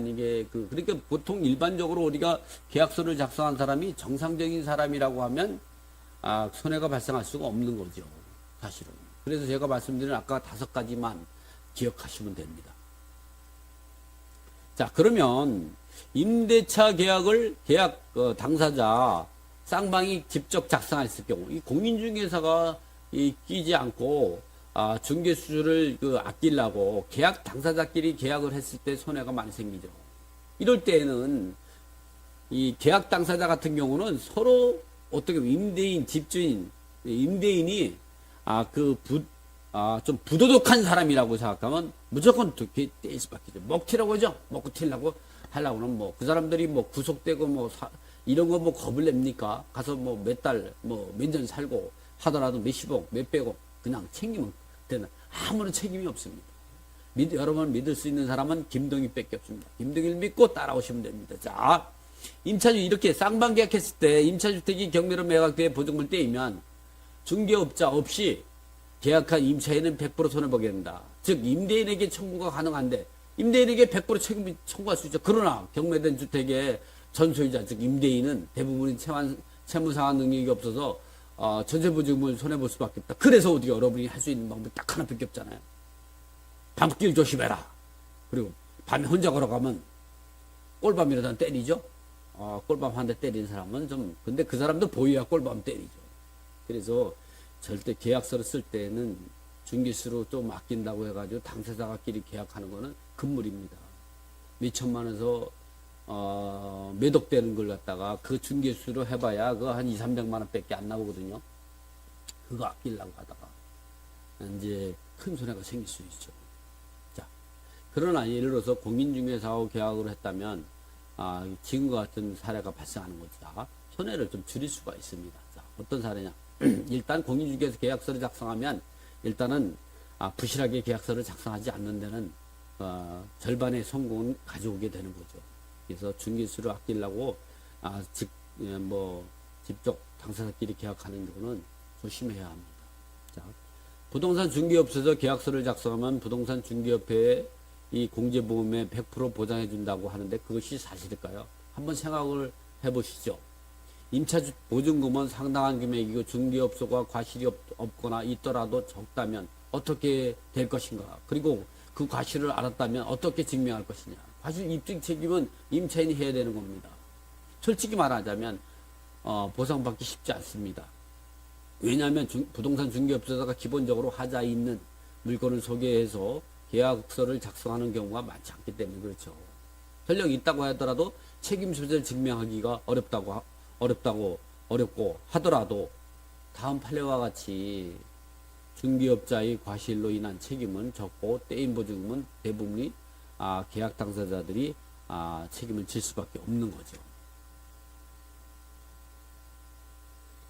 이게 그러니까 보통 일반적으로 우리가 계약서를 작성한 사람이 정상적인 사람이라고 하면 손해가 발생할 수가 없는 거죠. 사실은. 그래서 제가 말씀드린 아까 5가지만 기억하시면 됩니다. 자, 그러면 임대차 계약을 계약 당사자 쌍방이 직접 작성했을 경우 이 공인중개사가 끼지 않고 중개수수료를 아끼려고 계약 당사자끼리 계약을 했을 때 손해가 많이 생기죠. 이럴 때에는 이 계약 당사자 같은 경우는 서로 어떻게 임대인, 집주인, 임대인이 좀 부도덕한 사람이라고 생각하면 무조건 떼일 수밖에 없죠. 먹튀라고 하죠. 먹고 튀려고 하려고는 그 사람들이 구속되고 이런 거 겁을 냅니까? 가서 몇 달, 몇 년 살고 하더라도 몇십억, 몇백억 그냥 챙기면 되는 아무런 책임이 없습니다. 여러분 믿을 수 있는 사람은 김동희밖에 없습니다. 김동희를 믿고 따라오시면 됩니다. 자, 임차주 이렇게 쌍방 계약했을 때 임차주택이 경매로 매각돼 보증금을 떼이면 중개업자 없이 계약한 임차인은 100% 손해보게 된다. 즉 임대인에게 청구가 가능한데 임대인에게 100% 책임을 청구할 수 있죠. 그러나 경매된 주택의 전소유자 즉 임대인은 대부분이 채무상환 능력이 없어서 전세보증금을 손해볼 수밖에 없다. 그래서 어떻게 여러분이 할 수 있는 방법이 딱 하나밖에 없잖아요. 밤길 조심해라. 그리고 밤에 혼자 걸어가면 꼴밤이라도 때리죠. 꼴밤 한 대 때리는 사람은 근데 그 사람도 보여야 꼴밤 때리죠. 그래서 절대 계약서를 쓸 때는 중개수로 좀 아낀다고 해가지고 당사자끼리 계약하는 거는 금물입니다. 몇천만 원에서 몇억 되는 걸 갖다가 그 중개수로 해봐야 그거 한 200~300만 원 밖에 안 나오거든요. 그거 아끼려고 하다가 이제 큰 손해가 생길 수 있죠. 자, 그러나 예를 들어서 공인중개사하고 계약을 했다면 지금과 같은 사례가 발생하는 거죠. 손해를 좀 줄일 수가 있습니다. 자, 어떤 사례냐? 일단 공인중개사 계약서를 작성하면 일단은 부실하게 계약서를 작성하지 않는 데는 절반의 성공은 가져오게 되는 거죠. 그래서 중개수를 아끼려고 직접 당사자끼리 계약하는 경우는 조심해야 합니다. 자, 부동산 중개업소에서 계약서를 작성하면 부동산 중개업회에 이 공제보험에 100% 보장해 준다고 하는데 그것이 사실일까요? 한번 생각을 해보시죠. 임차주 보증금은 상당한 금액이고 중개업소가 과실이 없거나 있더라도 적다면 어떻게 될 것인가? 그리고 그 과실을 알았다면 어떻게 증명할 것이냐? 과실 입증 책임은 임차인이 해야 되는 겁니다. 솔직히 말하자면 보상받기 쉽지 않습니다. 왜냐하면 부동산 중개업소가 기본적으로 하자 있는 물건을 소개해서 계약서를 작성하는 경우가 많지 않기 때문에 그렇죠. 설령 있다고 하더라도 책임 소재를 증명하기가 어렵고 하더라도 다음 판례와 같이 중개업자의 과실로 인한 책임은 적고 떼인 보증금은 대부분이 계약 당사자들이 책임을 질 수밖에 없는 거죠.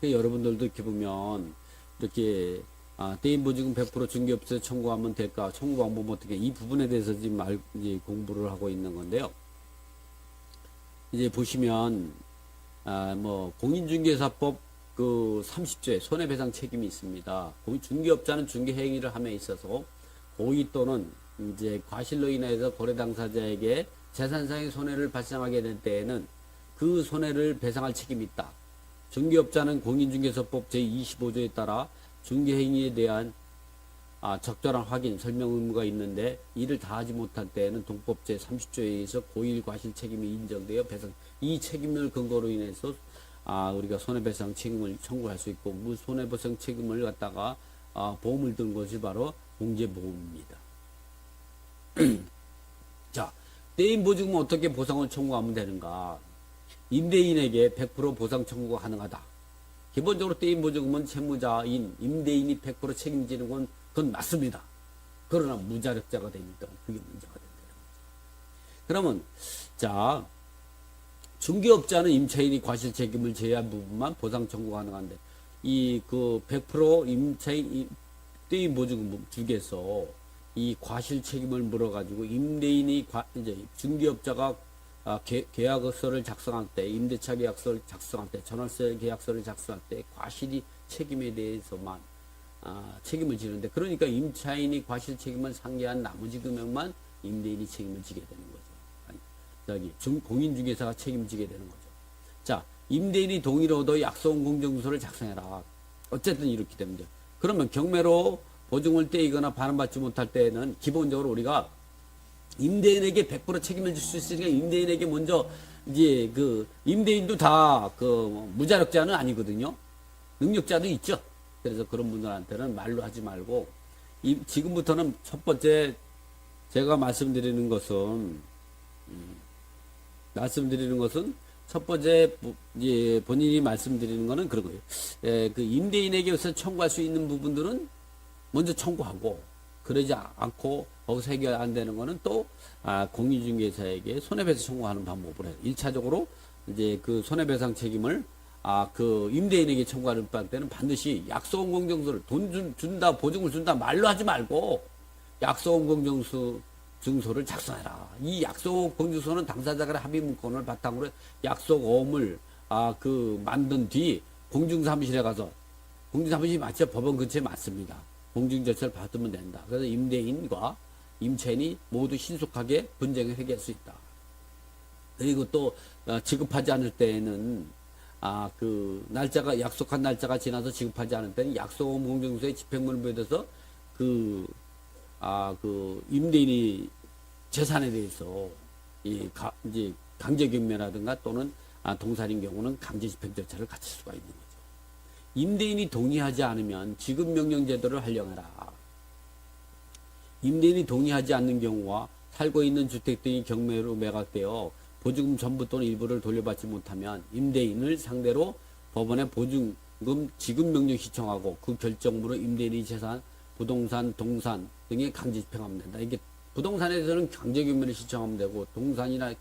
여러분들도 이렇게 보면 이렇게 떼인 보증금 100% 중개업소에 청구하면 될까? 청구 방법은 어떻게? 이 부분에 대해서 지금 이제 공부를 하고 있는 건데요. 이제 보시면 공인중개사법 30조에 손해배상 책임이 있습니다. 중개업자는 중개행위를 함에 있어서 고의 또는 이제 과실로 인해서 거래 당사자에게 재산상의 손해를 발생하게 될 때에는 그 손해를 배상할 책임이 있다. 중개업자는 공인중개사법 제25조에 따라 중개행위에 대한 적절한 확인, 설명 의무가 있는데 이를 다하지 못할 때에는 동법 제30조에 의해서 고의 과실 책임이 인정되어 배상, 이 책임을 근거로 인해서 우리가 손해배상 책임을 청구할 수 있고 그 손해배상 책임을 갖다가 보험을 든 것이 바로 공제보험입니다. 자, 떼인 보증금은 어떻게 보상을 청구하면 되는가? 임대인에게 100% 보상 청구가 가능하다. 기본적으로 떼인 보증금은 채무자인 임대인이 100% 책임지는 건 그건 맞습니다. 그러나 무자력자가 되니까 그게 문제가 된다는 거죠. 그러면 자, 중개업자는 임차인이 과실 책임을 제외한 부분만 보상 청구 가능한데 100% 임차인 떼인 보증금 중에서 이 과실 책임을 물어가지고 임대인이 이제 중개업자가 계약서를 작성할 때, 임대차 계약서를 작성할 때, 전월세 계약서를 작성할 때 과실이 책임에 대해서만 책임을 지는데, 그러니까 임차인이 과실 책임을 상계한 나머지 금액만 임대인이 책임을 지게 되는 거죠. 공인중개사가 책임지게 되는 거죠. 자, 임대인이 동의를 얻어 약속 공정서를 작성해라. 어쨌든 이렇기 때문에. 그러면 경매로 보증을 떼이거나 반환받지 못할 때에는 기본적으로 우리가 임대인에게 100% 책임을 질 수 있으니까 임대인에게 먼저 이제 그 임대인도 다 그 무자력자는 아니거든요. 능력자도 있죠. 그래서 그런 분들한테는 말로 하지 말고 지금부터는 첫 번째 제가 말씀드리는 것은 첫 번째 본인이 말씀드리는 거는 그런 거예요. 그 임대인에게서 청구할 수 있는 부분들은 먼저 청구하고 그러지 않고 거기서 해결 안 되는 거는 또 공인중개사에게 손해배상 청구하는 방법을 해요. 1차적으로 이제 그 손해배상 책임을 그 임대인에게 청구하는 때는 반드시 약속원 공정서를 돈 준다 보증을 준다 말로 하지 말고 약속원 공정서를 작성해라. 이 약속 공정서는 당사자 간의 합의 문건을 바탕으로 약속어음을 만든 뒤 공중사무실에 가서 공중사무실이 맞죠? 법원 근처에 맞습니다. 공중절차를 받으면 된다. 그래서 임대인과 임차인이 모두 신속하게 분쟁을 해결할 수 있다. 그리고 또 지급하지 않을 때에는 그 날짜가 약속한 날짜가 지나서 지급하지 않을 때는 약속어음 공정서에 집행문을 보여서 그 임대인이 재산에 대해서 이제 강제경매라든가 또는 동산인 경우는 강제집행 절차를 갖출 수가 있는 거죠. 임대인이 동의하지 않으면 지급명령제도를 활용해라. 임대인이 동의하지 않는 경우와 살고 있는 주택 등이 경매로 매각되어 보증금 전부 또는 일부를 돌려받지 못하면 임대인을 상대로 법원에 보증금 지급명령 신청하고 그 결정으로 임대인의 재산, 부동산, 동산 등에 강제 집행하면 된다. 이게 부동산에 대해서는 강제경매를 신청하면 되고 동산이나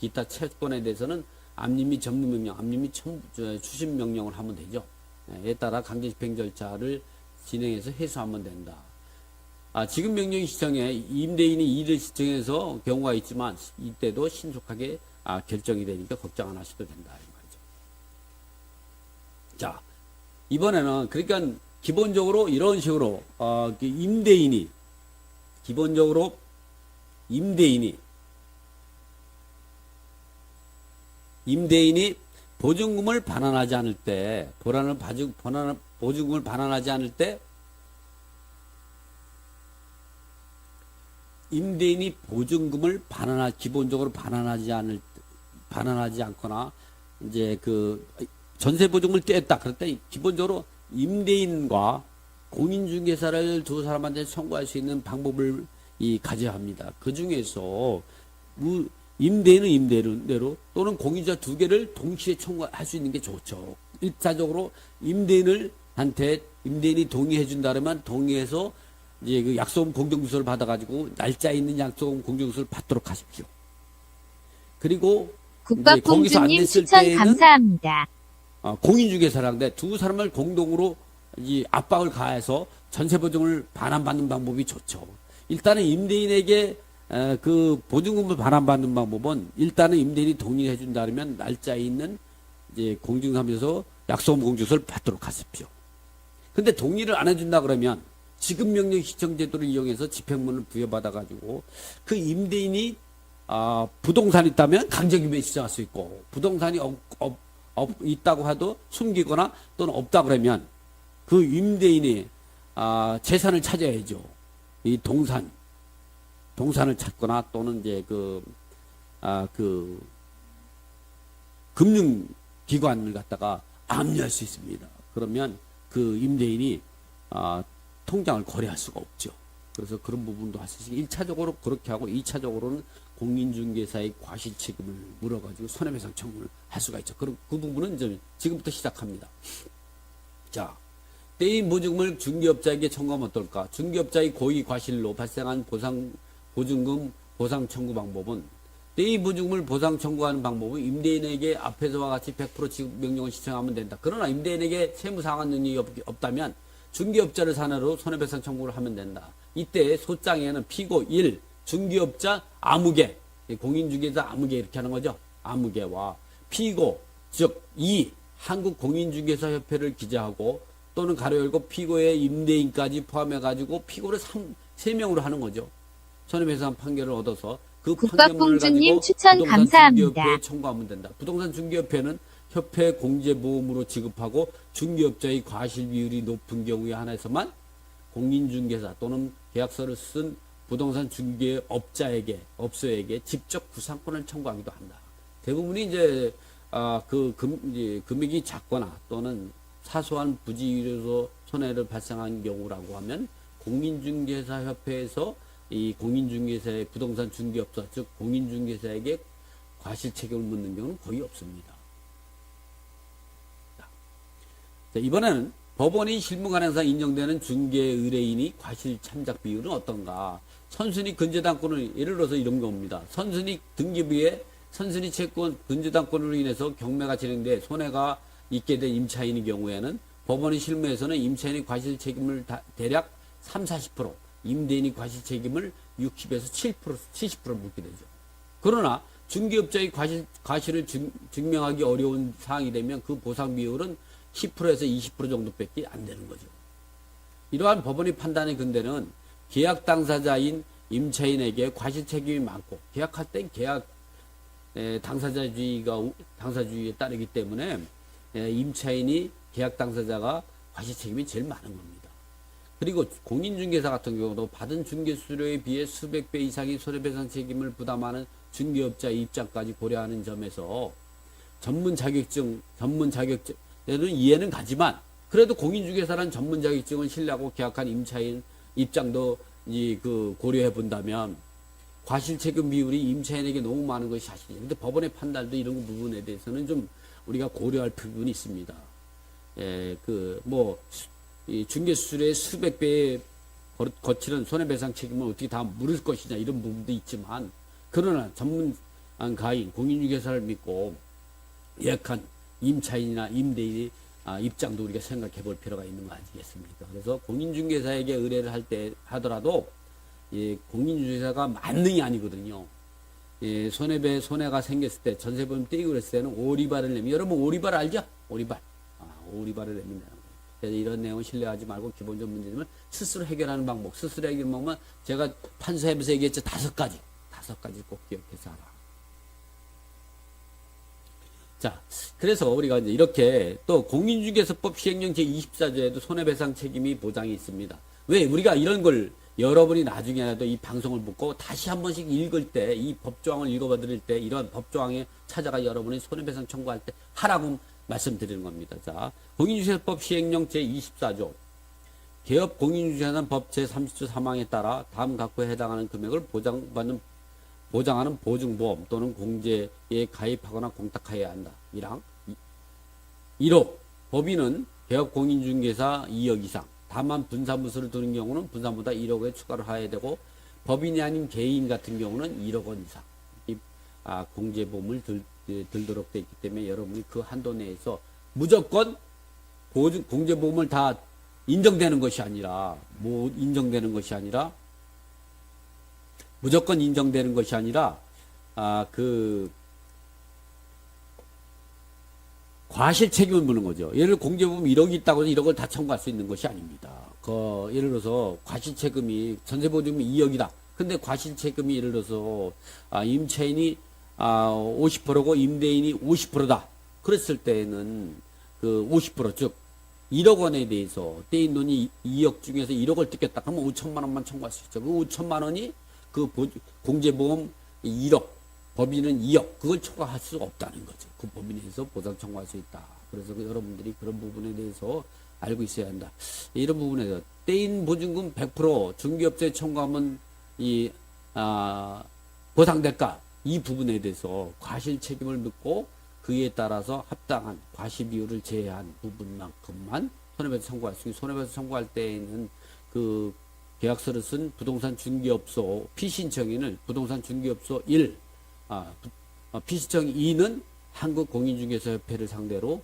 기타 채권에 대해서는 압류 및 점유명령, 압류 및 추심명령을 하면 되죠. 에 따라 강제집행 절차를 진행해서 해소하면 된다. 지급명령 시청에 임대인이 이를 시청해서 경우가 있지만 이때도 신속하게 결정이 되니까 걱정 안 하셔도 된다. 이 말이죠. 자, 이번에는 그러니까 기본적으로 이런 식으로 임대인이 보증금을 반환하지 않을 때, 보증금을 반환하지 않을 때, 임대인이 보증금을 기본적으로 반환하지 않거나, 이제 전세 보증금을 떼었다. 그럴 때, 기본적으로 임대인과 공인중개사를 두 사람한테 청구할 수 있는 방법을 가져야 합니다. 그 중에서, 임대인은 임대인대로 또는 공인자 두 개를 동시에 청구할 수 있는 게 좋죠. 일차적으로 임대인이 동의해 준다면 동의해서 이제 그 약속금 공정서를 받아가지고 날짜 있는 약속금 공정서를 받도록 하십시오. 그리고 국밥공주님 추천 감사합니다. 공인중개사랑 두 사람을 공동으로 압박을 가해서 전세보증을 반환받는 방법이 좋죠. 일단은 임대인에게 그 보증금을 반환받는 방법은 일단은 임대인이 동의해 준다면 날짜에 있는 이제 공증하면서 약속금 공증서를 받도록 하십시오. 근데 동의를 안 해준다 그러면 지급명령 시청제도를 이용해서 집행문을 부여받아 가지고 그 임대인이 부동산이 있다면 강제규명에 시작할 수 있고 부동산이 있다고 해도 숨기거나 또는 없다 그러면 그 임대인이 재산을 찾아야죠. 이 동산을 찾거나 또는 이제 금융기관을 갖다가 압류할 수 있습니다. 그러면 그 임대인이 통장을 거래할 수가 없죠. 그래서 그런 부분도 할 수 있으니 1차적으로 그렇게 하고 2차적으로는 공인중개사의 과실치금을 물어가지고 손해배상 청구를 할 수가 있죠. 그럼 그 부분은 이제 지금부터 시작합니다. 자, 떼인 보증금을 중개업자에게 청구하면 어떨까? 중개업자의 고의 과실로 발생한 보증금 보상 청구 방법은 떼인 보증금을 보상 청구하는 방법은 임대인에게 앞에서와 같이 100% 지급 명령을 신청하면 된다. 그러나 임대인에게 세무 상환 능력이 없다면 중개업자를 산하로 손해배상 청구를 하면 된다. 이때 소장에는 피고 1, 중개업자 아무개, 공인중개사 아무개 이렇게 하는 거죠. 아무개와 피고, 즉 2, 한국공인중개사협회를 기재하고 또는 가로 열고 피고의 임대인까지 포함해가지고 피고를 3명으로 하는 거죠. 손해배상 판결을 얻어서 그 판결문을 국밥공주님 가지고 추천 부동산 감사합니다. 중개업회에 청구하면 된다. 부동산 중개업회는 협회 공제보험으로 지급하고 중개업자의 과실 비율이 높은 경우에 한해서만 공인중개사 또는 계약서를 쓴 부동산 중개업자에게 업소에게 직접 구상권을 청구하기도 한다. 대부분이 이제 금액이 작거나 또는 사소한 부지로서 손해를 발생한 경우라고 하면 공인중개사 협회에서 이 공인중개사의 부동산 중개업자 즉 공인중개사에게 과실 책임을 묻는 경우는 거의 없습니다. 자, 이번에는 법원이 실무관행상 인정되는 중개 의뢰인이 과실 참작 비율은 어떤가? 선순위 근저당권을 예를 들어서 이런 겁니다. 선순위 등기부에 선순위 채권 근저당권으로 인해서 경매가 진행돼 손해가 있게 된 임차인의 경우에는 법원의 실무에서는 임차인의 과실 책임을 대략 30-40%, 임대인의 과실 책임을 60에서 70% 묻게 되죠. 그러나 중개업자의 과실을 증명하기 어려운 사항이 되면 그 보상 비율은 10%에서 20% 정도밖에 안 되는 거죠. 이러한 법원의 판단의 근거는 계약 당사자인 임차인에게 과실 책임이 많고 계약할 땐 계약 당사주의에 따르기 때문에 임차인이 계약 당사자가 과실 책임이 제일 많은 겁니다. 그리고 공인중개사 같은 경우도 받은 중개수료에 비해 수백 배 이상의 손해배상 책임을 부담하는 중개업자의 입장까지 고려하는 점에서 전문 자격증에는 이해는 가지만 그래도 공인중개사라는 전문 자격증을 신뢰하고 계약한 임차인 입장도 고려해 본다면 과실 책임 비율이 임차인에게 너무 많은 것이 사실이에요. 근데 법원의 판단도 이런 부분에 대해서는 좀 우리가 고려할 부분이 있습니다. 이 중개수수료의 수백 배에 거치는 손해배상 책임을 어떻게 다 물을 것이냐 이런 부분도 있지만 그러나 전문가인 공인중개사를 믿고 예약한 임차인이나 임대인의 입장도 우리가 생각해 볼 필요가 있는 거 아니겠습니까? 그래서 공인중개사에게 의뢰를 할 때 하더라도 공인중개사가 만능이 아니거든요. 손해가 생겼을 때 전세보험 떼이고 그랬을 때는 오리발을 내면 여러분 오리발 알죠? 오리발을 내면 되는 거예요. 그래서 이런 내용을 신뢰하지 말고 기본적 문제점을 스스로 해결하는 방법. 스스로 해결하는 방법은 제가 판사협에서 얘기했죠. 5가지 꼭 기억해서 하라. 자, 그래서 우리가 이제 이렇게 또 공인중개사법 시행령 제24조에도 손해배상 책임이 보장이 있습니다. 왜? 우리가 이런 걸 여러분이 나중에라도 이 방송을 듣고 다시 한 번씩 읽을 때, 이 법조항을 읽어봐 드릴 때, 이런 법조항에 찾아가 여러분이 손해배상 청구할 때 하라고 말씀드리는 겁니다. 자, 공인중개사법 시행령 제24조. 개업 공인중개사는 법 제30조 3항에 따라 다음 각부에 해당하는 금액을 보장하는 보증보험 또는 공제에 가입하거나 공탁하여야 한다. 1항. 1호. 법인은 개업 공인중개사 2억 이상. 다만 분사무소를 두는 경우는 분사보다 1억에 추가를 해야 되고 법인이 아닌 개인 같은 경우는 1억 원 이상 공제보험을 들도록 되어 있기 때문에 여러분이 그 한도 내에서 무조건 공제보험을 다 인정되는 것이 아니라 무조건 인정되는 것이 아니라 과실 책임을 묻는 거죠. 예를 들어 공제보험 1억이 있다고 해서 1억을 다 청구할 수 있는 것이 아닙니다. 예를 들어서 과실 책임이 전세보증이 2억이다. 근데 과실 책임이 예를 들어서 임차인이 50%고 임대인이 50%다. 그랬을 때는 그 50% 즉 1억 원에 대해서 떼인 돈이 2억 중에서 1억을 뜯겼다. 그러면 5천만 원만 청구할 수 있죠. 그 5천만 원이 그 공제보험 1억, 법인은 2억, 그걸 초과할 수가 없다는 거죠. 그 법인에서 보상 청구할 수 있다. 그래서 여러분들이 그런 부분에 대해서 알고 있어야 한다. 이런 부분에서 떼인 보증금 100% 중개업자에 청구하면 보상될까? 이 부분에 대해서 과실 책임을 묻고 그에 따라서 합당한 과실 비율을 제외한 부분만큼만 손해배상 청구할 수 있고 손해배상 청구할 때에는 그 계약서를 쓴 부동산 중개업소 피신청인을 부동산 중개업소 1, 피신청 2는 한국공인중개사협회를 상대로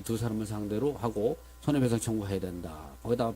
두 사람을 상대로 하고 손해배상 청구해야 된다. 거기다가